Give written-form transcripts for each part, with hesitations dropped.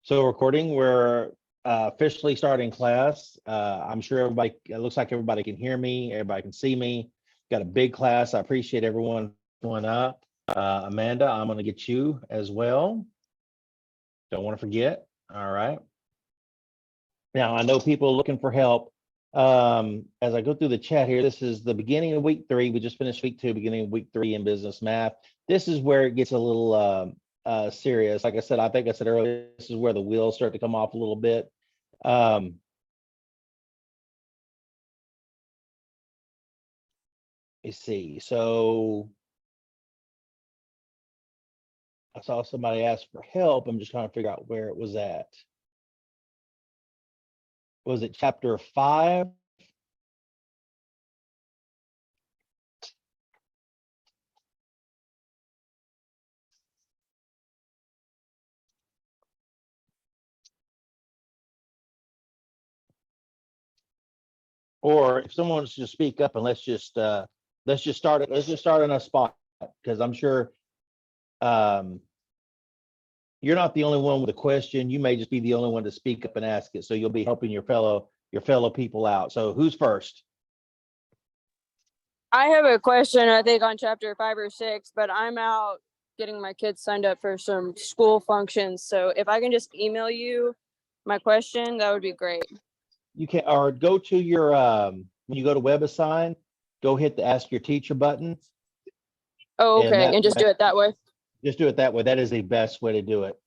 So recording, we're officially starting class. I'm sure everybody, it looks like everybody can hear me, everybody can see me. Got a big class. I appreciate everyone showing up. Amanda, I'm going to get you as well. Don't want to forget. All right. Now, I know people are looking for help. As I go through the chat here, this is the beginning of week 3. We just finished week 2, beginning of week 3 in business math. This is where it gets a little serious. Like I said, I think I said earlier, this is where the wheels start to come off a little bit. Let's see. So I saw somebody ask for help. I'm just trying to figure out where it was at. Was it chapter 5? Or if someone wants to speak up, and let's just start it. Let's just start on a spot, because I'm sure you're not the only one with a question. You may just be the only one to speak up and ask it. So you'll be helping your fellow people out. So who's first? I have a question, I think, on chapter 5 or 6, but I'm out getting my kids signed up for some school functions. So if I can just email you my question, that would be great. You can, or go to your when you go to WebAssign, go hit the Ask Your Teacher button. Oh, okay, and just do it that way. Just do it that way. That is the best way to do it.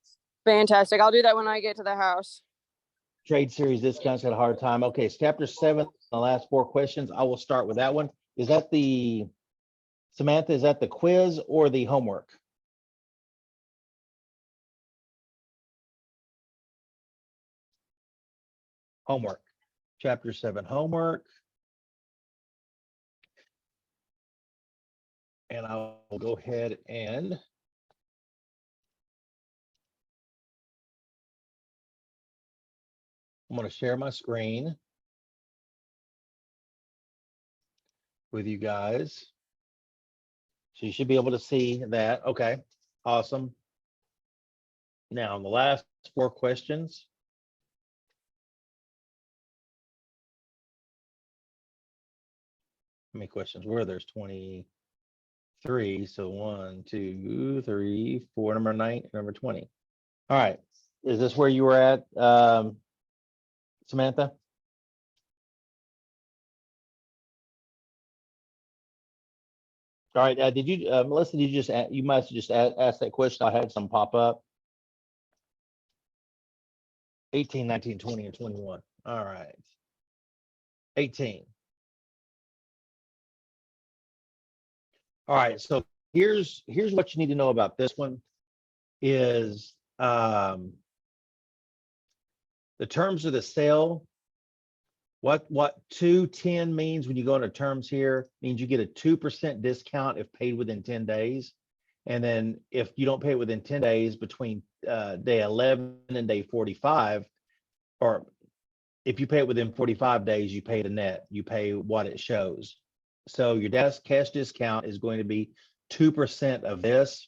Fantastic. I'll do that when I get to the house. Trade series discounts had a hard time. Okay, it's chapter 7, the last 4 questions. I will start with that one. Is that the, Samantha, is that the quiz or the homework? Homework. Chapter 7 homework. And I'll go ahead and I'm going to share my screen with you guys. So you should be able to see that. Okay, awesome. Now, in the last 4 questions, how many questions were there? There's 23. So 1, 2, 3, 4, number 9, number 20. All right. Is this where you were at, Samantha? All right. Did you, Melissa, did you just, you might have just asked that question. I had some pop up. 18, 19, 20, and 21. All right. 18. All right. So here's what you need to know about this one is the terms of the sale. What 210 means when you go into terms here means you get a 2% discount if paid within 10 days. And then if you don't pay it within 10 days between day 11 and day 45, or if you pay it within 45 days, you pay the net, you pay what it shows. So your cash discount is going to be 2% of this.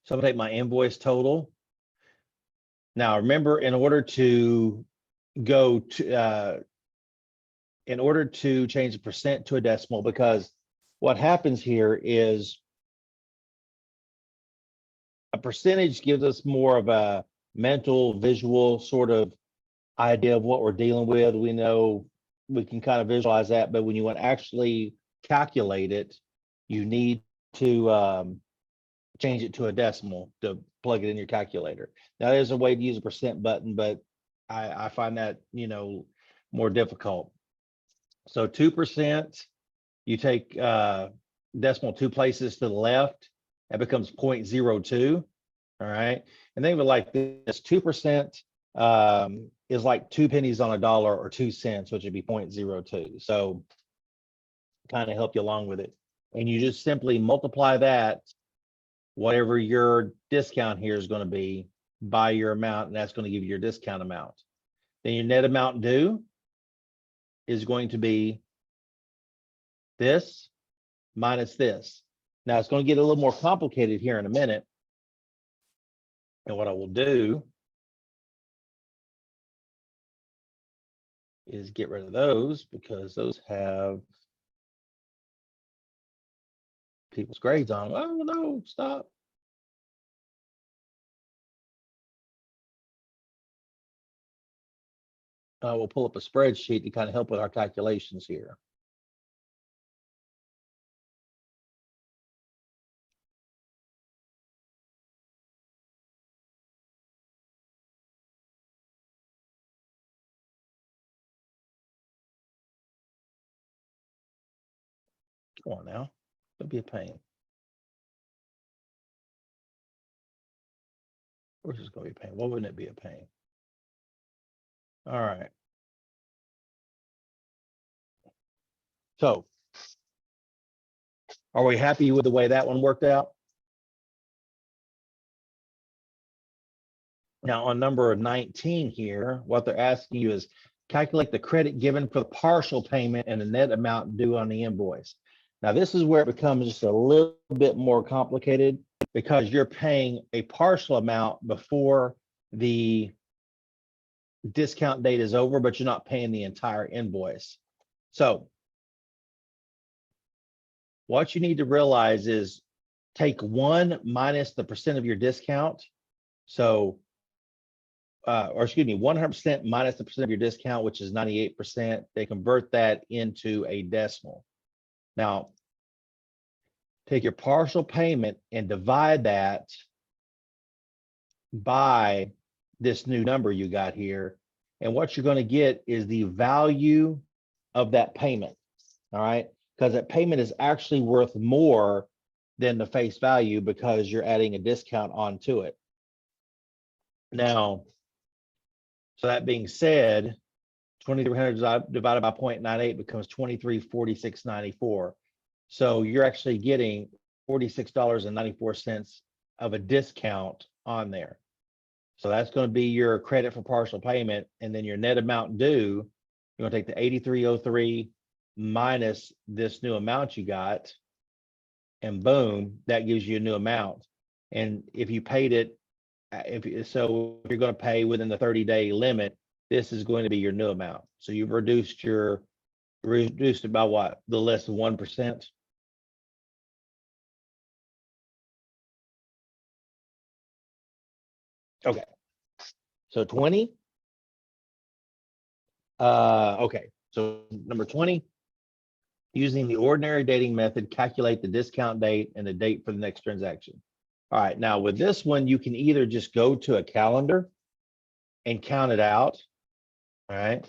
So I'm gonna take my invoice total. Now remember, in order to go to, in order to change the percent to a decimal, because what happens here is a percentage gives us more of a mental, visual sort of idea of what we're dealing with. We know we can kind of visualize that, but when you want to actually calculate it, you need to change it to a decimal to plug it in your calculator. Now there's a way to use a percent button, but I find that, you know, more difficult. So 2%, you take decimal 2 places to the left, that becomes 0.02. All right. And think of it like this: 2% is like 2 pennies on a dollar, or 2 cents, which would be 0.02. So kind of help you along with it. And you just simply multiply that, whatever your discount here is going to be, by your amount, and that's going to give you your discount amount. Then your net amount due is going to be this minus this. Now it's going to get a little more complicated here in a minute. And what I will do is get rid of those because those have people's grades on them. Oh no, stop. We'll pull up a spreadsheet to kind of help with our calculations here. Come on now, don't be a pain. Where's this going to be a pain? What wouldn't it be a pain? All right. So, are we happy with the way that one worked out? Now, on number 19 here, what they're asking you is calculate the credit given for the partial payment and the net amount due on the invoice. Now, this is where it becomes just a little bit more complicated because you're paying a partial amount before the discount date is over, but you're not paying the entire invoice. So what you need to realize is take 1 minus the percent of your discount. So, or excuse me, 100% minus the percent of your discount, which is 98%. They convert that into a decimal. Now, take your partial payment and divide that by this new number you got here. And what you're going to get is the value of that payment. All right. Because that payment is actually worth more than the face value because you're adding a discount onto it. Now, so that being said, 2,300 divided by 0.98 becomes 2346.94. So you're actually getting $46.94 of a discount on there. So that's going to be your credit for partial payment, and then your net amount due. You're going to take the 8303 minus this new amount you got, and boom, that gives you a new amount. And if you paid it, if you're going to pay within the 30-day limit, this is going to be your new amount. So you've reduced it by what? The less than 1%. Okay. So 20. Okay. So number 20, using the ordinary dating method, calculate the discount date and the date for the next transaction. All right. Now with this one, you can either just go to a calendar and count it out. All right.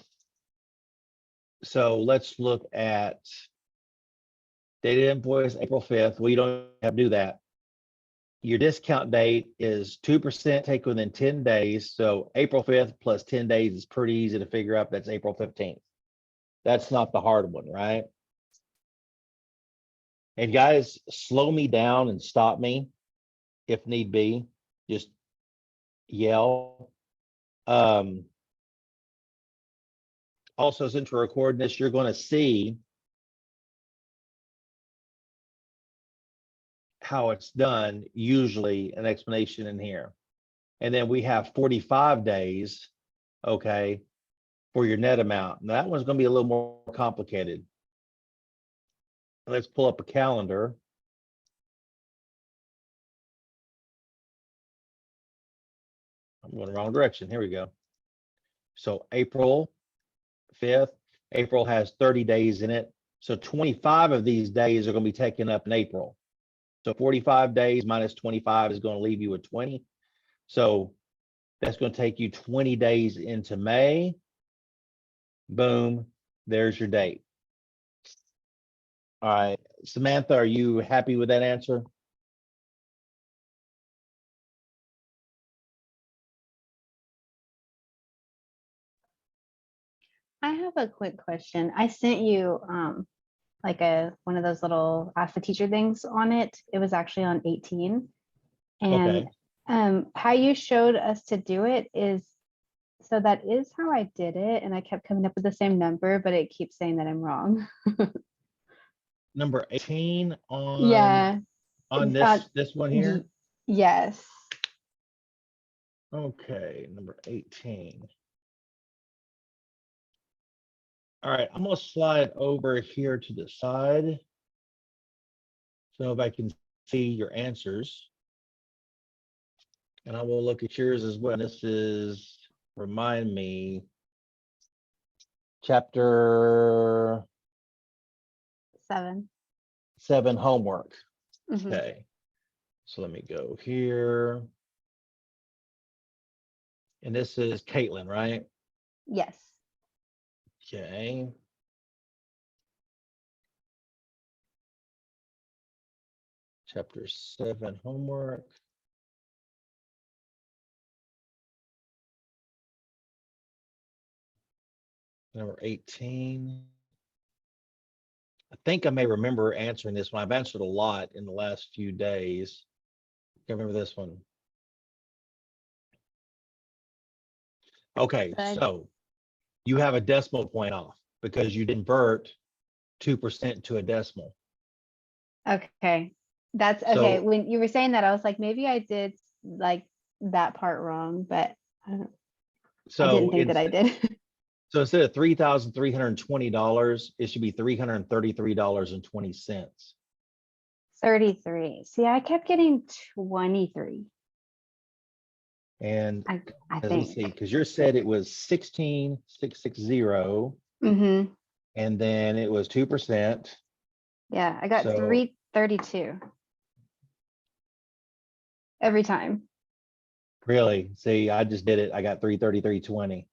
So let's look at dated invoice April 5th. Well, you don't have to do that. Your discount date is 2% take within 10 days. So April 5th plus 10 days is pretty easy to figure out. That's April 15th. That's not the hard one, right? And guys, slow me down and stop me if need be. Just yell. Also, since we're recording this, you're going to see how it's done, usually an explanation in here. And then we have 45 days, okay, for your net amount. Now, that one's going to be a little more complicated. Let's pull up a calendar. I'm going the wrong direction. Here we go. So April 5th, April has 30 days in it. So 25 of these days are going to be taken up in April. So 45 days minus 25 is going to leave you with 20. So that's going to take you 20 days into May. Boom, there's your date. All right, Samantha, are you happy with that answer? I have a quick question. I sent you like one of those little ask the teacher things on it. It was actually on 18. And Okay. How you showed us to do it is, so that is how I did it. And I kept coming up with the same number, but it keeps saying that I'm wrong. Number 18 Yeah. on this one here. Yes. Okay, number 18. All right, I'm gonna slide over here to the side. So if I can see your answers. And I will look at yours as well. This is, remind me, chapter 7. homework. Mhm. Okay. So let me go here. And this is Caitlin, right? Yes. Okay. Chapter 7 homework. Number 18. I think I may remember answering this one. I've answered a lot in the last few days. Can't remember this one. Okay, Good. so you have a decimal point off because you convert 2% to a decimal. Okay. That's okay. So When you were saying that, I was like, maybe I did like that part wrong, but I didn't so think that I did. so instead of $3,320, it should be $333.20. 33. See, I kept getting 23. And I let's see, think. because you said it was 16,660, Mm-hmm. and then it was 2%. Yeah, I got So 332 every time. really, see, I just did it. I got 333.20.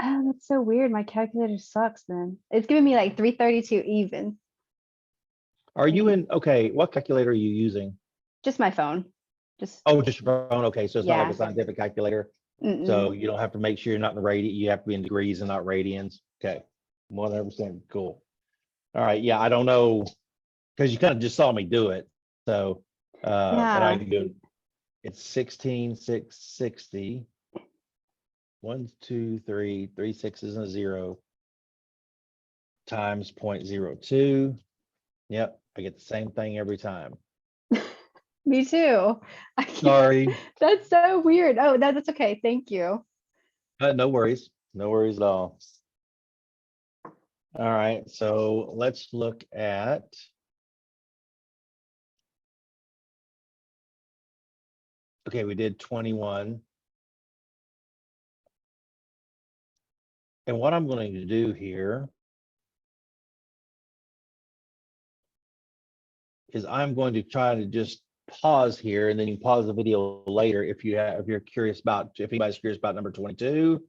Oh, that's so weird. My calculator sucks then. It's giving me like 332 even. Are you in, okay, what calculator are you using? Just my phone. Just, Oh, just your phone. Okay, so it's not like a yeah. scientific calculator. Mm-mm. So you don't have to make sure you're not in radi, you have to be in degrees and not radians. Okay, 100% cool. All right, yeah, I don't know, because you kind of just saw me do it. So, but I Yeah. can do it. It's 16,660. 1, 2, 3, 3 sixes and a 0 times 0.02. Yep, I get the same thing every time. Me too. I can't, Sorry, that's so weird. Oh, that's okay. Thank you. no worries. No worries at all. All right, so let's look at. Okay, we did 21. And what I'm going to do here is I'm going to try to just pause here, and then you can pause the video later if you're curious about, if anybody's curious about number 22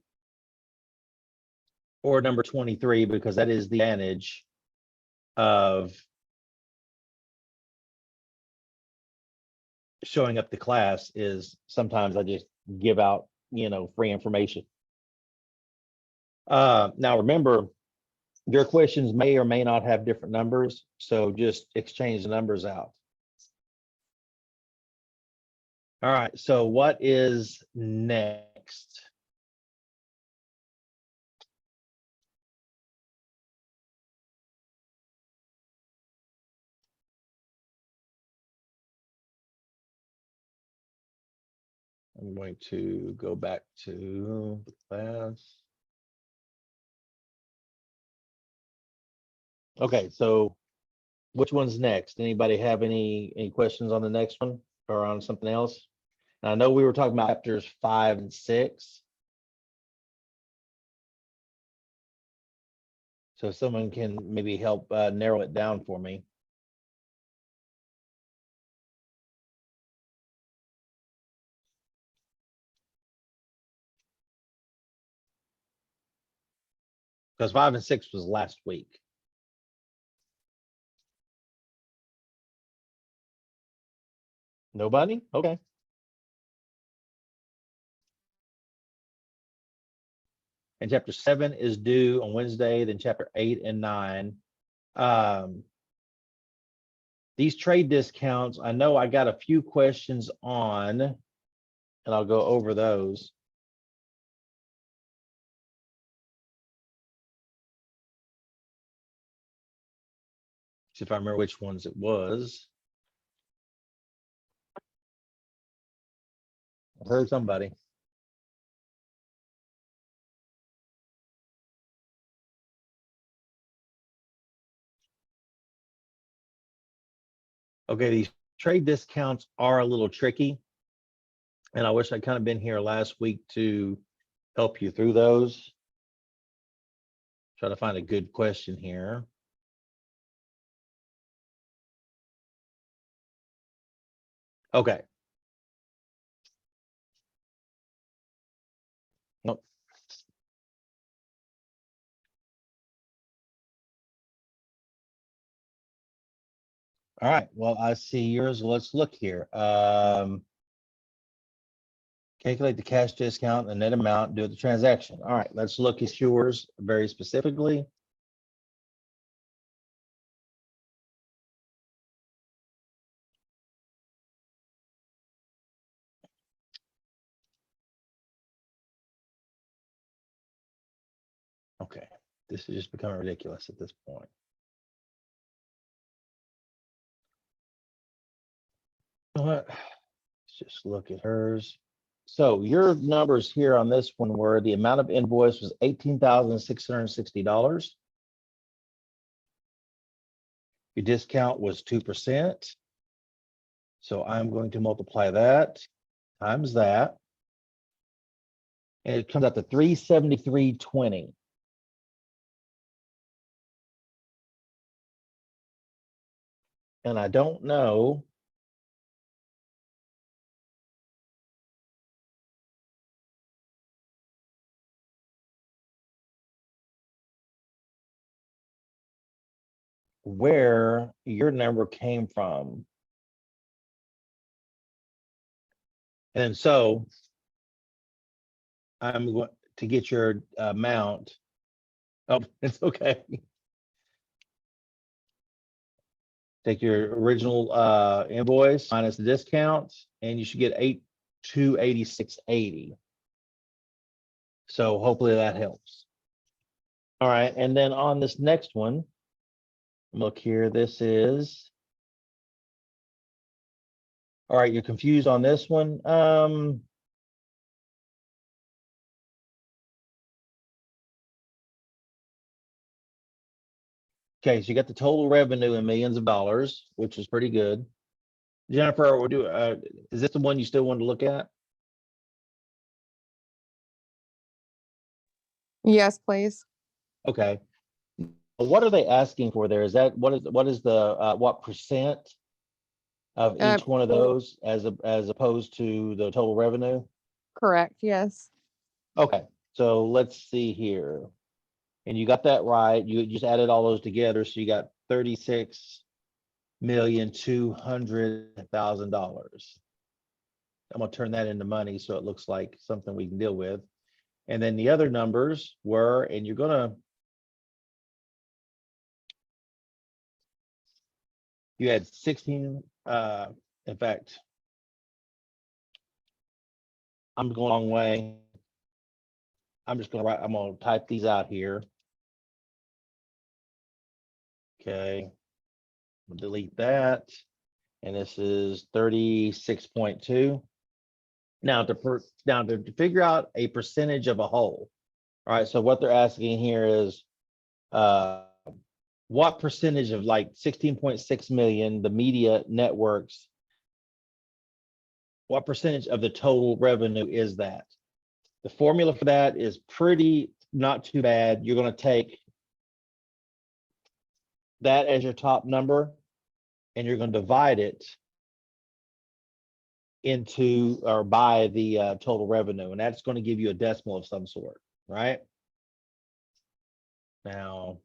or number 23, because that is the advantage of showing up to class is sometimes I just give out, free information. Now remember, your questions may or may not have different numbers, so just exchange the numbers out. All right, so what is next? I'm going to go back to the class. Okay, so which one's next? Anybody have any questions on the next one or on something else? And I know we were talking about chapters 5 and 6. So someone can maybe help narrow it down for me. Because 5 and 6 was last week. Nobody? Okay. And chapter 7 is due on Wednesday, then chapter 8 and 9. These trade discounts, I know I got a few questions on, and I'll go over those. See if I remember which ones it was. I heard somebody. Okay, these trade discounts are a little tricky. And I wish I'd kind of been here last week to help you through those. Try to find a good question here. Okay. Nope. All right, well, I see yours. Let's look here. Calculate the cash discount, the net amount, do the transaction. All right, let's look at yours very specifically. Okay, this is just becoming ridiculous at this point. You know what? Let's just look at hers. So your numbers here on this one were the amount of invoice was $18,660. Your discount was 2%. So I'm going to multiply that times that. And it comes out to 373.20. And I don't know where your number came from. And so I'm going to get your amount. Oh, it's okay. Take your original invoice minus the discount, and you should get 8,286.80. So hopefully that helps. All right, and then on this next one, look here, this is, all right, you're confused on this one. Okay, so you got the total revenue in millions of dollars, which is pretty good. Jennifer, is this the one you still want to look at? Yes, please. Okay. What are they asking for there? Is that what is the what percent of each one of those as opposed to the total revenue? Correct. Yes. Okay, so let's see here. And you got that right. You just added all those together, so you got $36,200,000. I'm gonna turn that into money so it looks like something we can deal with. And then the other numbers were, and you're gonna, you had 16, in fact, I'm going a long way. I'm just gonna write, I'm gonna type these out here. Okay, we'll delete that. And this is 36.2. Now to figure out a percentage of a whole. All right, so what they're asking here is what percentage of like 16.6 million, the media networks, what percentage of the total revenue is that? The formula for that is pretty not too bad. You're going to take that as your top number, and you're going to divide it into or by the total revenue, and that's going to give you a decimal of some sort, right? Now,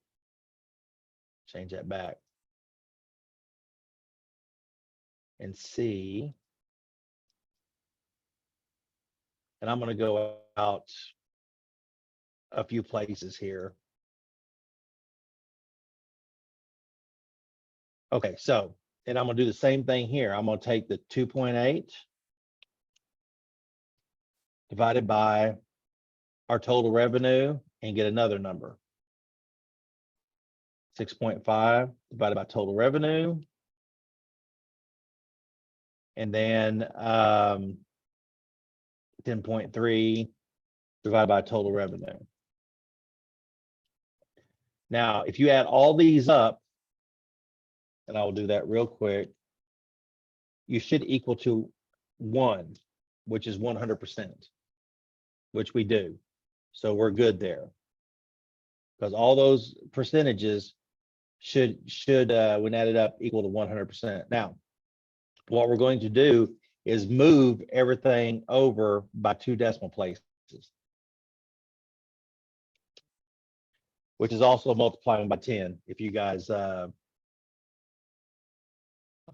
change that back and see. And I'm going to go out a few places here. Okay, so, and I'm going to do the same thing here. I'm going to take the 2.8 divided by our total revenue and get another number. 6.5 divided by total revenue. And then 10.3 divided by total revenue. Now, if you add all these up, and I will do that real quick, you should equal to 1, which is 100%, which we do. So we're good there. Because all those percentages should when added up, equal to 100%. Now, what we're going to do is move everything over by 2 decimal places, which is also multiplying by 10. If you guys, I'm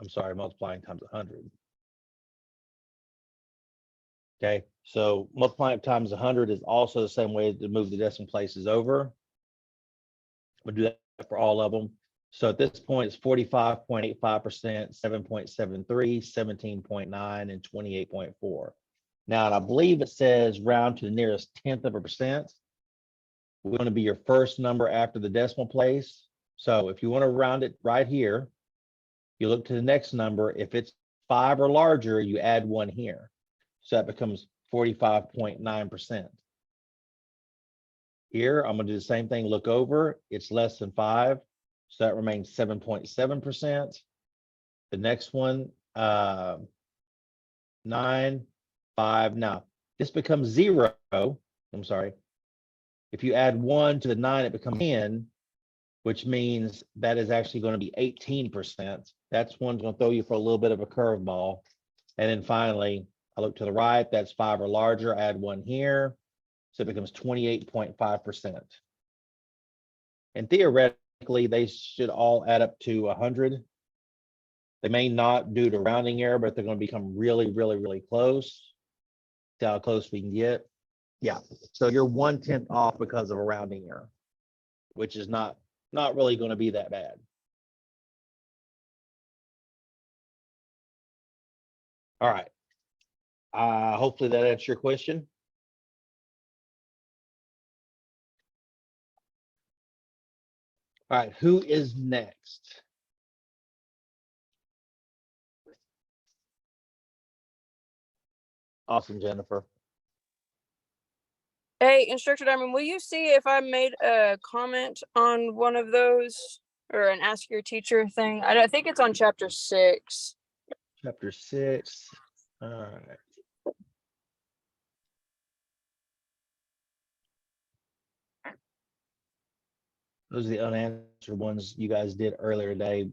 sorry, multiplying times 100. Okay, so multiplying times 100 is also the same way to move the decimal places over. We'll do that for all of them. So at this point, it's 45.85%, 7.73, 17.9, and 28.4. Now, and I believe it says round to the nearest 1/10 of a percent. We're going to be your first number after the decimal place. So if you want to round it right here, you look to the next number. If it's 5 or larger, you add 1 here. So that becomes 45.9%. Here, I'm going to do the same thing. Look over, it's less than 5. So that remains 7.7%. The next one, 9, 5. Now, this becomes 0. I'm sorry. If you add 1 to the 9, it becomes 10, which means that is actually going to be 18%. That's one's going to throw you for a little bit of a curveball. And then finally, I look to the right, that's 5 or larger, add 1 here. So it becomes 28.5%. And theoretically, they should all add up to 100. They may not due to rounding error, but they're going to become really, really, really close. See how close we can get. Yeah, so you're 1/10 off because of a rounding error, which is not really going to be that bad. All right. Hopefully that answers your question. All right, who is next? Awesome, Jennifer. Hey, Instructor Diamond, will you see if I made a comment on one of those or an ask your teacher thing? I think it's on chapter 6. Chapter 6. All right. Those are the unanswered ones you guys did earlier today.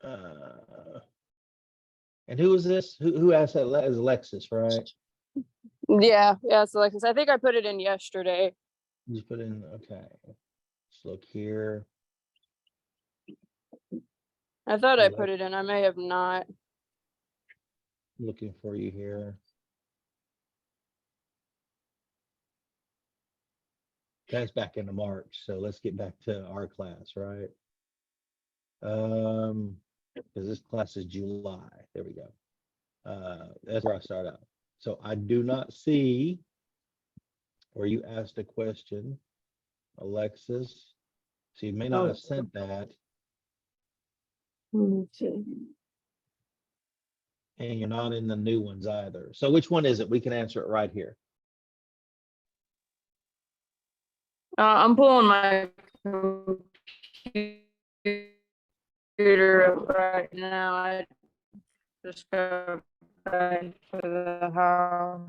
And who was this? Who asked that? Is Alexis, right? Yeah, it's Alexis. I think I put it in yesterday. You put in, okay. Let's look here. I thought I put it in. I may have not. Looking for you here. That's back into March, so let's get back to our class, right? Because this class is July. There we go. That's where I start out. So I do not see where you asked a question, Alexis. So you may not have sent that. Let's see. And you're not in the new ones either. So which one is it? We can answer it right here. I'm pulling my computer up right now. I just got back to the house.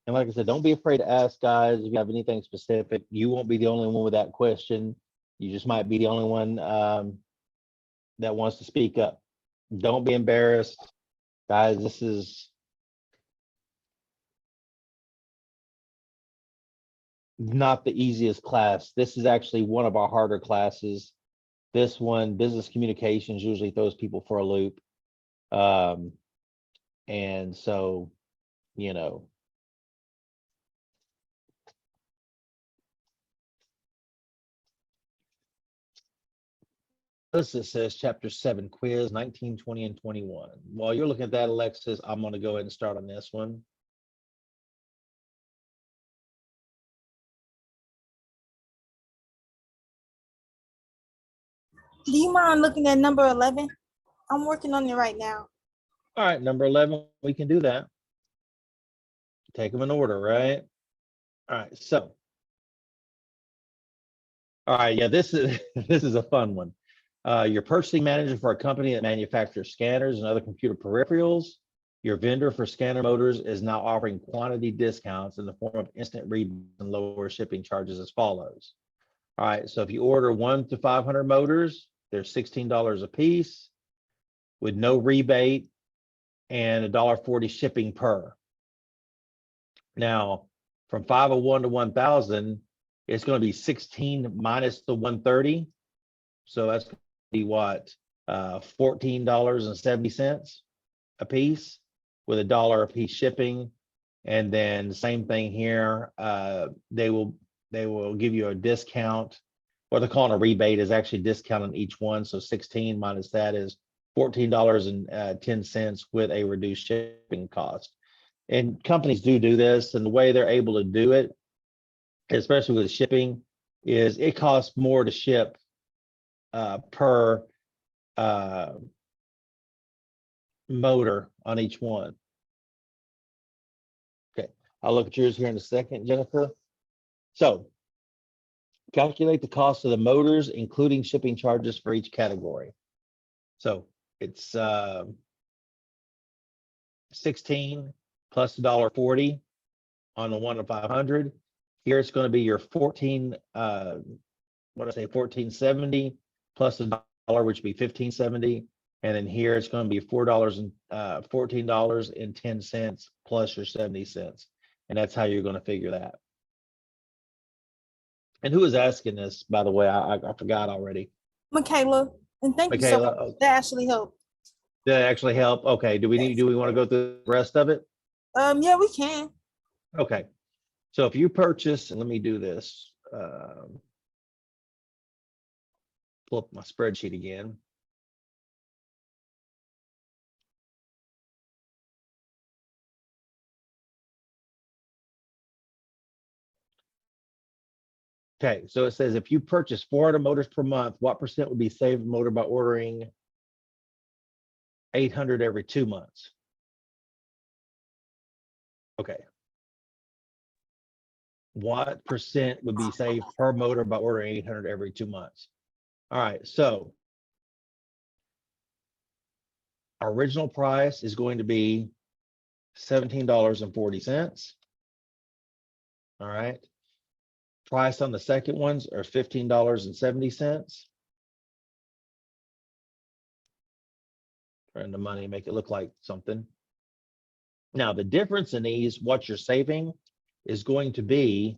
And like I said, don't be afraid to ask, guys. If you have anything specific, you won't be the only one with that question. You just might be the only one that wants to speak up. Don't be embarrassed. Guys, this is not the easiest class. This is actually one of our harder classes. This one, business communications, usually throws people for a loop. And so, you know, this says chapter 7 quiz 19, 20, and 21. While you're looking at that, Alexis, I'm going to go ahead and start on this one. Do you mind looking at number 11? I'm working on it right now. All right, number 11, we can do that. Take them in order, right? All right, so. All right, yeah, this is this is a fun one. You're purchasing manager for a company that manufactures scanners and other computer peripherals. Your vendor for scanner motors is now offering quantity discounts in the form of instant rebates and lower shipping charges as follows. All right, so if you order 1 to 500 motors, they're $16 a piece with no rebate and $1.40 shipping per. Now, from 501 to 1,000, it's going to be 16 minus the 130. So that's going to be what? $14.70 a piece with $1 a piece shipping. And then same thing here. They will give you a discount. What they're calling a rebate is actually discount on each one. So 16 minus that is $14.10 with a reduced shipping cost. And companies do this, and the way they're able to do it, especially with shipping, is it costs more to ship per motor on each one. Okay, I'll look at yours here in a second, Jennifer. So calculate the cost of the motors, including shipping charges for each category. So it's 16 plus $1.40 on the 1 to 500. Here it's going to be your 1470 plus $1, which would be 1570. And then here it's going to be $14.10 plus your 70 cents. And that's how you're going to figure that. And who is asking this, by the way? I forgot already. Michaela, and thank you so Michaela, much. That actually helped. did that actually help? Okay. Do we want to go through the rest of it? Yeah, we can. Okay. So if you purchase, and let me do this, pull up my spreadsheet again. Okay, so it says if you purchase 400 motors per month, what percent would be saved motor by ordering 800 every 2 months? Okay. What percent would be saved per motor by ordering 800 every 2 months? All right, so our original price is going to be $17.40. All right. Price on the second ones are $15.70. Turn the money, make it look like something. Now, the difference in these, what you're saving, is going to be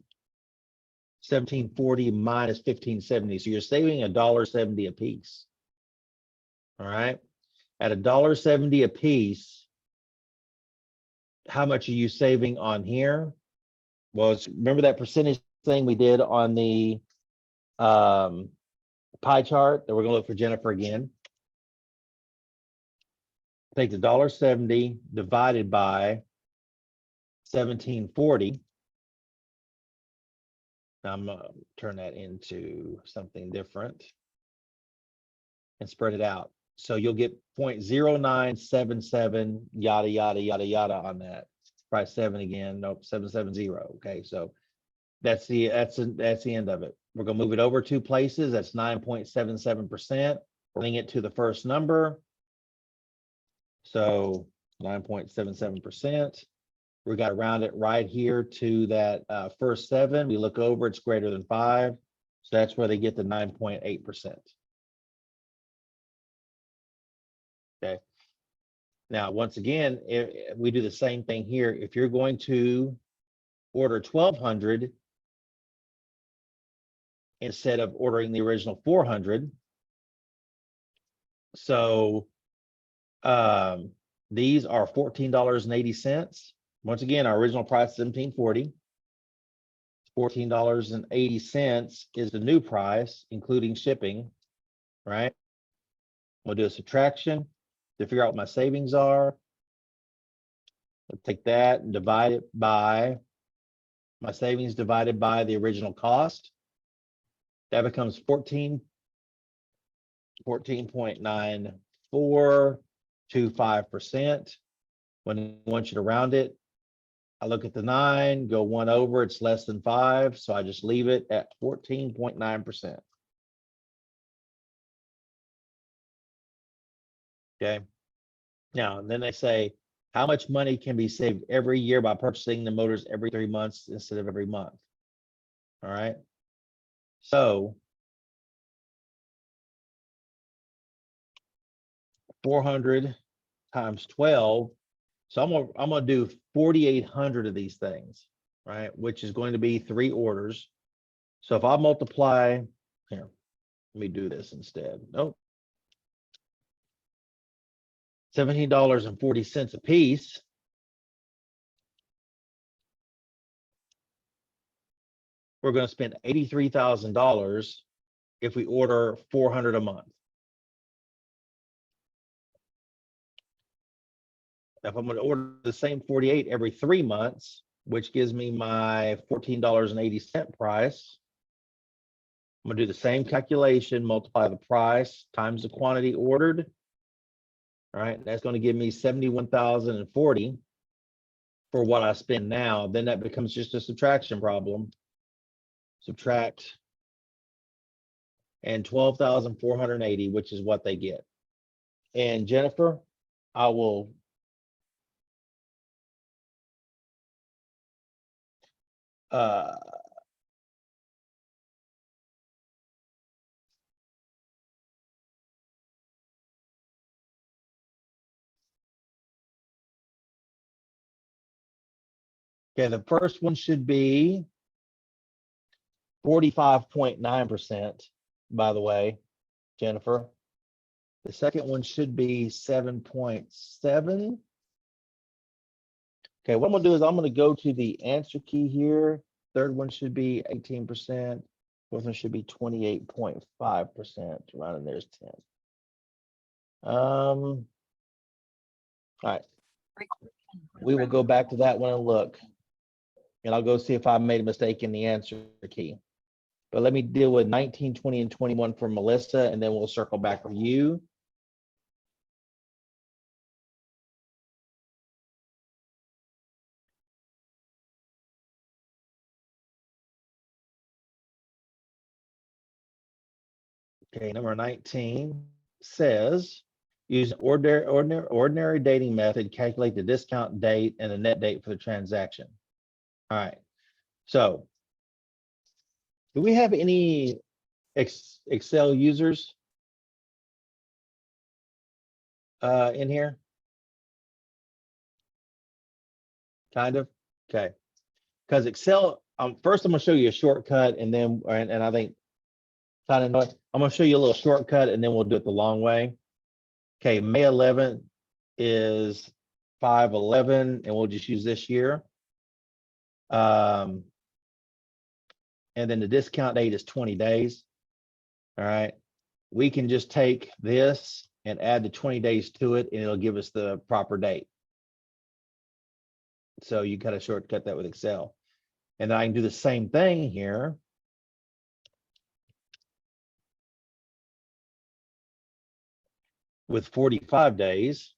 $17.40 minus $15.70. So you're saving $1.70 a piece. All right. At $1.70 a piece, how much are you saving on here? Well, remember that percentage thing we did on the pie chart that we're going to look for Jennifer again. Take the $1.70 divided by 1740. Now I'm going to turn that into something different and spread it out. So you'll get 0.0977 yada yada yada yada on that. Try 7 again. Nope, 770. Okay, so that's the end of it. We're going to move it over 2 places. That's 9.77%. Bring it to the first number. So 9.77%. We got to round it right here to that first 7. We look over, it's greater than 5. So that's where they get the 9.8%. Okay. Now, once again, if we do the same thing here, if you're going to order 1,200 instead of ordering the original 400, so these are $14.80. Once again, our original price is $17.40. $14.80 is the new price, including shipping, right? We'll do a subtraction to figure out what my savings are. I'll take that and divide it by my savings divided by the original cost. That becomes 14.94 0.25%. When I want you to round it, I look at the 9, go 1 over, it's less than 5, so I just leave it at 14.9%. Okay. Now, then they say, how much money can be saved every year by purchasing the motors every 3 months instead of every month? All right. So 400 times 12. So I'm gonna do 4,800 of these things, right? Which is going to be 3 orders. So if I multiply here, let me do this instead. Nope. $17.40 a piece. We're going to spend $83,000 if we order 400 a month. If I'm going to order the same 48 every 3 months, which gives me my $14.80 price, I'm going to do the same calculation, multiply the price times the quantity ordered. All right, that's going to give me 71,040 for what I spend now. Then that becomes just a subtraction problem. Subtract and 12,480, which is what they get. And Jennifer, I will okay, the first one should be 45.9%, by the way, Jennifer. The second one should be 7.7. Okay, what I'm gonna do is I'm gonna go to the answer key here. Third one should be 18%. Fourth one should be 28.5%. Right in there's 10. All right. We will go back to that one and look. And I'll go see if I made a mistake in the answer key. But let me deal with 19, 20, and 21 for Melissa, and then we'll circle back for you. Okay, number 19 says, use ordinary dating method, calculate the discount date and the net date for the transaction. All right, so do we have any Excel users in here? Kind of, okay. Because Excel, first I'm gonna show you a shortcut and then, and I think kind of know it. I'm gonna show you a little shortcut and then we'll do it the long way. Okay, May 11th is 5/11 and we'll just use this year. And then the discount date is 20 days. All right, we can just take this and add the 20 days to it and it'll give us the proper date. So you gotta shortcut that with Excel. And then I can do the same thing here. With 45 days.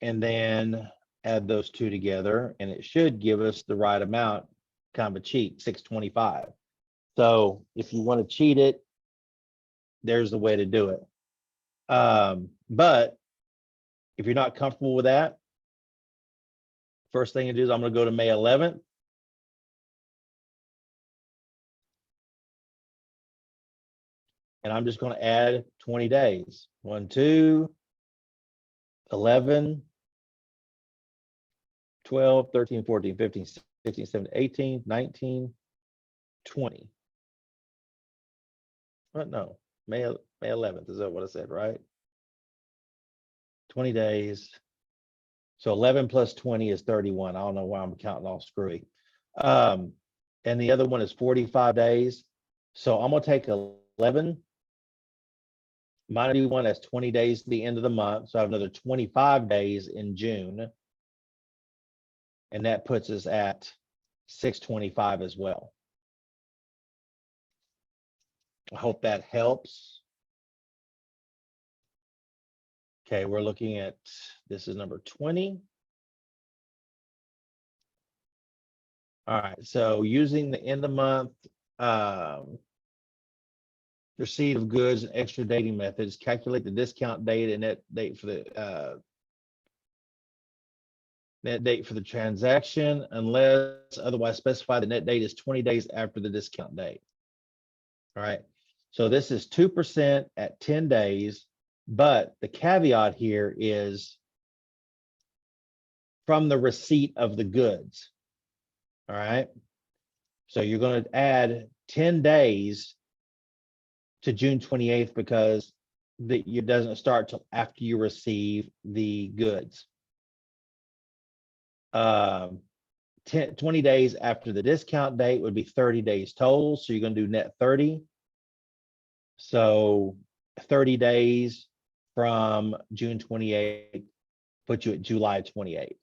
And then add those two together and it should give us the right amount, kind of a cheat, 625. So if you want to cheat it, there's the way to do it. But if you're not comfortable with that, first thing to do is I'm going to go to May 11th. And I'm just going to add 20 days. 1, 2, 11, 12, 13, 14, 15, 16, 17, 18, 19, 20. What? No, May 11th. Is that what I said, right? 20 days. So 11 plus 20 is 31. I don't know why I'm counting all screwy. And the other one is 45 days. So I'm going to take 11 minus 1, that's 20 days to the end of the month. So I have another 25 days in June. And that puts us at 625 as well. I hope that helps. Okay, we're looking at, this is number 20. All right, so using the end of month receipt of goods and extra dating methods, calculate the discount date and net date for the net date for the transaction, unless otherwise specified. The net date is 20 days after the discount date. All right, so this is 2% at 10 days, but the caveat here is from the receipt of the goods. All right, so you're going to add 10 days to June 28th because it doesn't start till after you receive the goods. 20 days after the discount date would be 30 days total. So you're going to do net 30. So 30 days from June 28th put you at July 28th.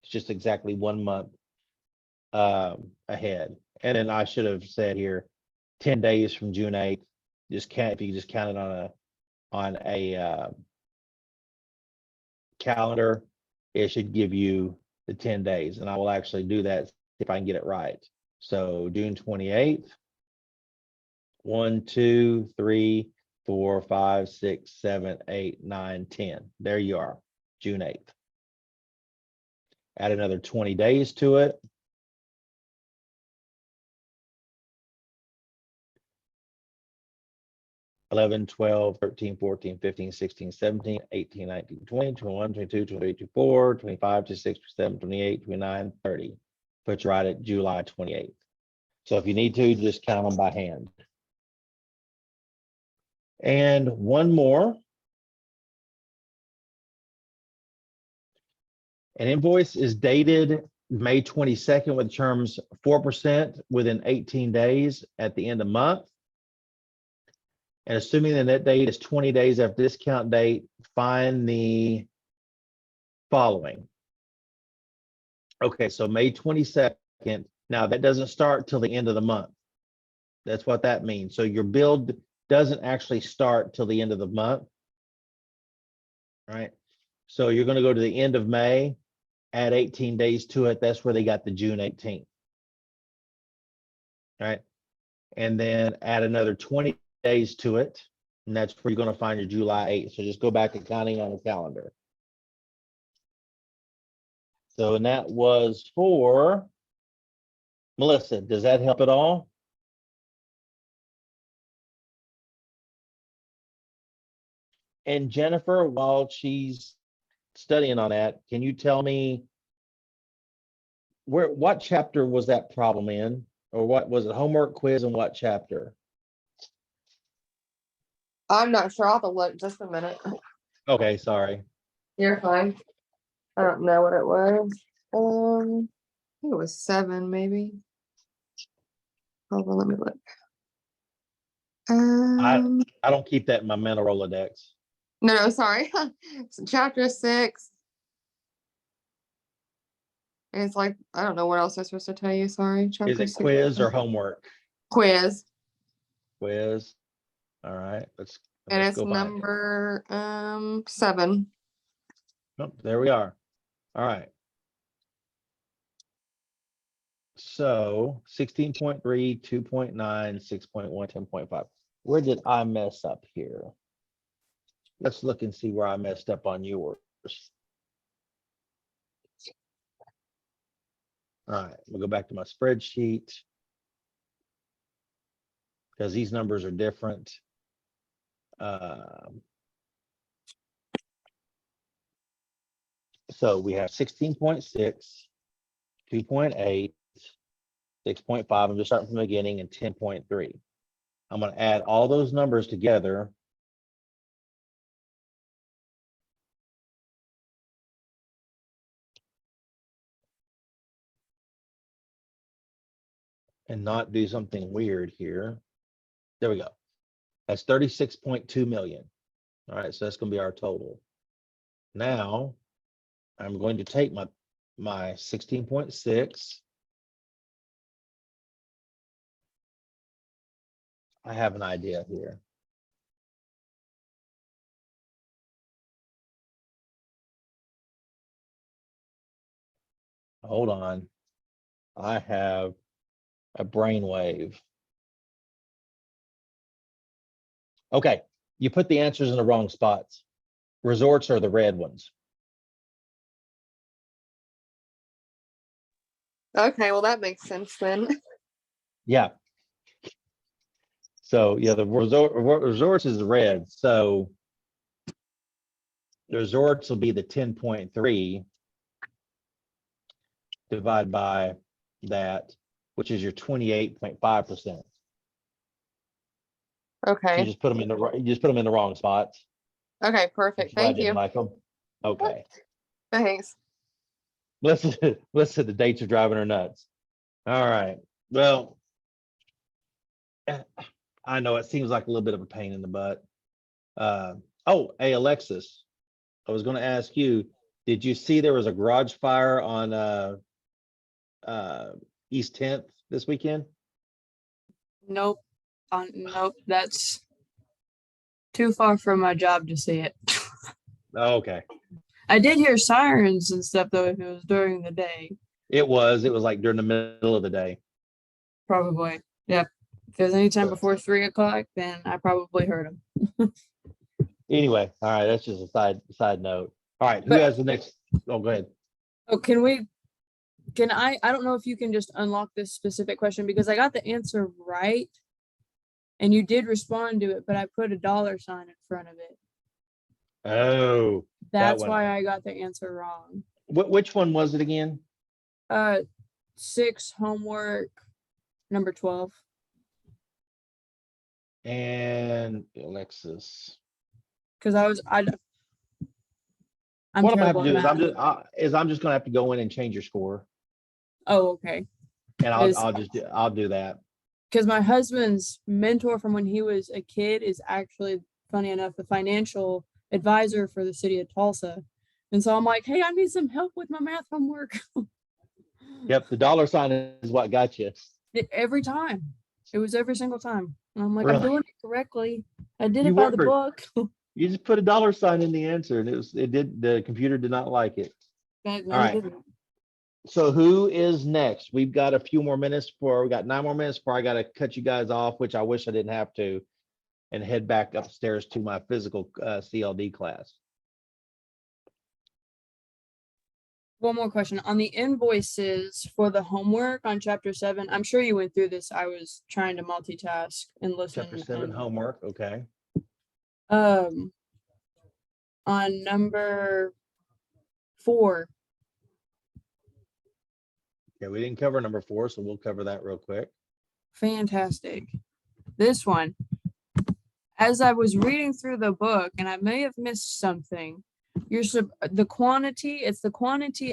It's just exactly 1 month ahead. And then I should have said here 10 days from June 8th. If you just count it on a calendar, it should give you the 10 days. And I will actually do that if I can get it right. So June 28th, 1, 2, 3, 4, 5, 6, 7, 8, 9, 10. There you are, June 8th. Add another 20 days to it. 11, 12, 13, 14, 15, 16, 17, 18, 19, 20, 21, 22, 23, 24, 25, 26, 27, 28, 29, 30. Put you right at July 28th. So if you need to, just count them by hand. And one more. An invoice is dated May 22nd with terms 4% within 18 days at the end of month. And assuming the net date is 20 days after discount date, find the following. Okay, so May 22nd. Now that doesn't start till the end of the month. That's what that means. So your bill doesn't actually start till the end of the month. Right? So you're going to go to the end of May, add 18 days to it. That's where they got the June 18th. Right? And then add another 20 days to it. And that's where you're going to find your July 8th. So just go back to counting on the calendar. So, and that was for Melissa. Does that help at all? And Jennifer, while she's studying on that, can you tell me what chapter was that problem in? Or what was it, homework, quiz, and what chapter? I'm not sure. I'll have to look just a minute. Okay, sorry. You're fine. I don't know what it was. I think it was 7, maybe. Hold on, let me look. I don't keep that in my mental Rolodex. No, sorry. It's chapter 6. And it's like, I don't know what else I'm supposed to tell you. Sorry. Is Chapter it 6. quiz or homework? Quiz. Quiz. All right, And let's it's go find it. number 7. Oh, there we are. All right. So 16.3, 2.9, 6.1, 10.5. Where did I mess up here? Let's look and see where I messed up on yours. All right, we'll go back to my spreadsheet because these numbers are different. So we have 16.6, 2.8, 6.5. I'm just starting from the beginning, and 10.3. I'm going to add all those numbers together. And not do something weird here. There we go. That's 36.2 million. All right, so that's going to be our total. Now, I'm going to take my 16.6. I have an idea here. Hold on. I have a brainwave. Okay, you put the answers in the wrong spots. Resorts are the red ones. Okay, well, that makes sense then. Yeah. So yeah, the resorts is red. So the resorts will be the 10.3 divided by that, which is your 28.5%. You Okay. just put them in the you just put them in the wrong spots. Okay, perfect. That's why I Thank didn't you. like them. Okay. Thanks. Listen, the dates are driving her nuts. All right. Well, I know it seems like a little bit of a pain in the butt. Oh, hey, Alexis, I was going to ask you, did you see there was a garage fire on East 10th this weekend? Nope. Nope. That's too far from my job to see it. Oh, okay. I did hear sirens and stuff though, if it was during the day. It was like during the middle of the day. Probably. Yep. If there's any time before 3 o'clock, then I probably heard them. Anyway, all right, that's just a side note. All right, who But- has the next? Oh, go ahead. Oh, I don't know if you can just unlock this specific question because I got the answer right and you did respond to it, but I put a $ sign in front of it. Oh, That's one. why I got the answer wrong. Which one was it again? 6 homework number 12. And Alexis. Because I'm What I'm gonna have terrible to do at is math. I'm just gonna have to go in and change your score, Oh, okay. and I'll do that. Because my husband's mentor from when he was a kid is actually, funny enough, the financial advisor for the city of Tulsa. And so I'm like, hey, I need some help with my math homework. Yep, the $ sign is what got you. Every time. It was every single time. And I'm like, Really? I'm doing it correctly. I did You it by the were. book. You just put a $ sign in the answer, and the computer did not like it. No, All right. it didn't. So who is next? We got 9 more minutes before I got to cut you guys off, which I wish I didn't have to, and head back upstairs to my physical CLD class. One more question on the invoices for the homework on chapter 7. I'm sure you went through this. I was trying to multitask and listen. Chapter 7 and, homework. Okay. on number 4. Yeah, we didn't cover number 4, so we'll cover that real quick. Fantastic. This one, as I was reading through the book, and I may have missed something, it's the quantity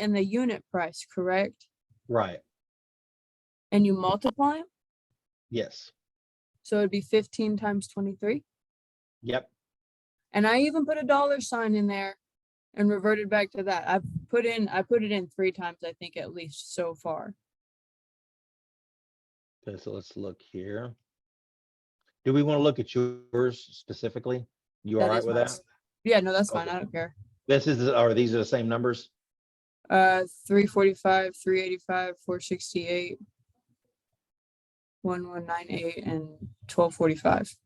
and the unit price, correct? Right. And you multiply them, Yes. so it'd be 15 times 23. Yep. And I even put a $ sign in there and reverted back to that. I put it in 3 times, I think, at least so far. Okay, so let's look here. Do we want to look at yours specifically? You all That right is with mine. that? Yeah, no, that's fine. Okay. I don't care. These are the same numbers? 345, 385, 468, 1198, and 1245.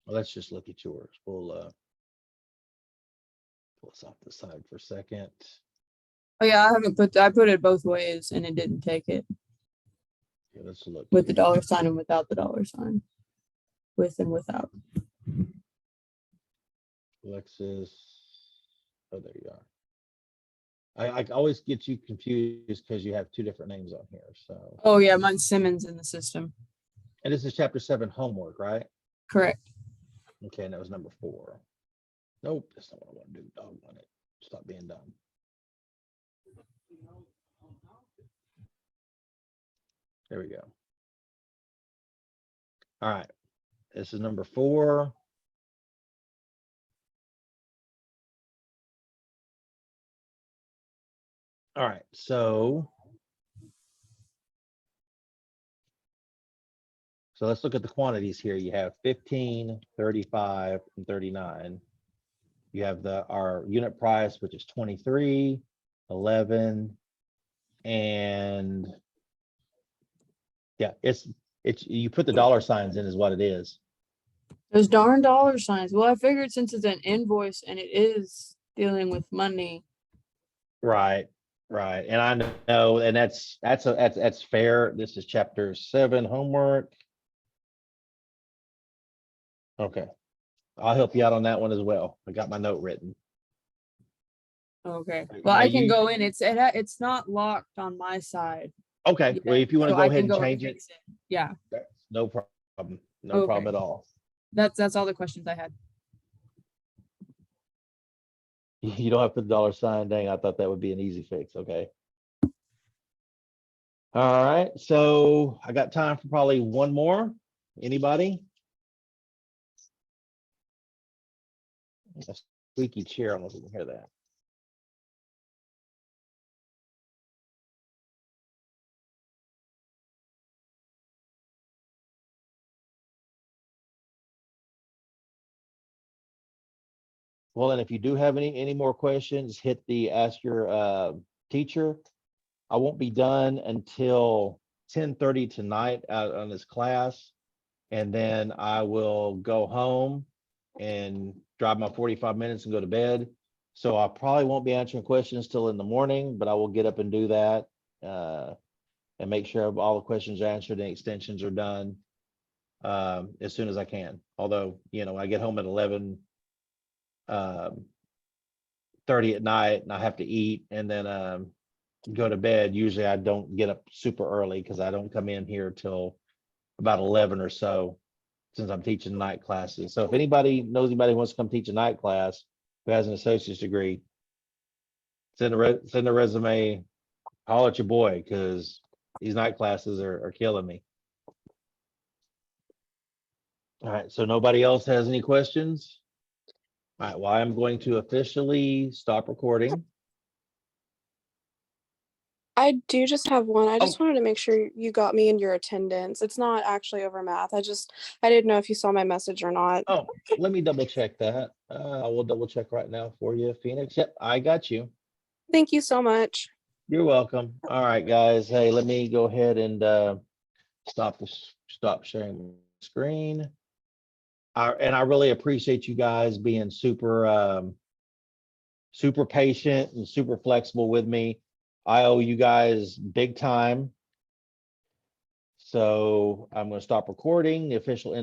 Well, let's just look at yours. We'll pull this off the side for a second. Oh yeah, I put it both ways and it didn't take it Okay, let's look with the here. $ sign and without the $ sign. With and without. Alexis. Oh, there you are. I always get you confused because you have 2 different names on here. So, Oh yeah, mine's Simmons in the system. and this is chapter 7 homework, right? Correct. Okay, and that was number 4. Nope, that's not what I want to do. Doggone it. Stop being dumb. There we go. All right. This is number 4. All right, so let's look at the quantities here. You have 15, 35, and 39. You have our unit price, which is 23. 11, and yeah, it's you put the dollar signs in is what it is. Those darn dollar signs. Well, I figured since it's an invoice and it is dealing with money. Right, right. And I know, and that's fair. This is chapter 7 homework. Okay. I'll help you out on that one as well. I got my note written. Okay. Right, Well, now I can you- go in. It's not locked on my side. Okay, well, yet, if you want to so go I ahead can and go and change it, fix it. Yeah, that's no problem. No Okay. problem at all. that's all the questions I had. You don't have to put the dollar sign. Dang, I thought that would be an easy fix. Okay. All right, so I got time for probably one more. Anybody? A squeaky chair. I don't know if you can hear that. Well, and if you do have any more questions, hit the ask your teacher. I won't be done until 10:30 tonight out on this class. And then I will go home and drive my 45 minutes and go to bed. So I probably won't be answering questions till in the morning, but I will get up and do that. And make sure all the questions are answered and extensions are done as soon as I can. Although, you know, I get home at 11:30 at night and I have to eat and then go to bed. Usually I don't get up super early because I don't come in here till about 11 or so, since I'm teaching night classes. So if anybody knows anybody who wants to come teach a night class who has an associate's degree, send a resume, holler at your boy, because these night classes are killing me. All right, so nobody else has any questions? All right, well, I'm going to officially stop recording. I do just have one. I just Oh. wanted to make sure you got me in your attendance. It's not actually over math. I didn't know if you saw my message or not. Oh, let me double check that. I will double check right now for you, Phoenix. Yep, I got you. Thank you so much. You're welcome. All right, guys. Hey, let me go ahead and stop sharing my screen. And I really appreciate you guys being super patient and super flexible with me. I owe you guys big time. So I'm going to stop recording. The official end.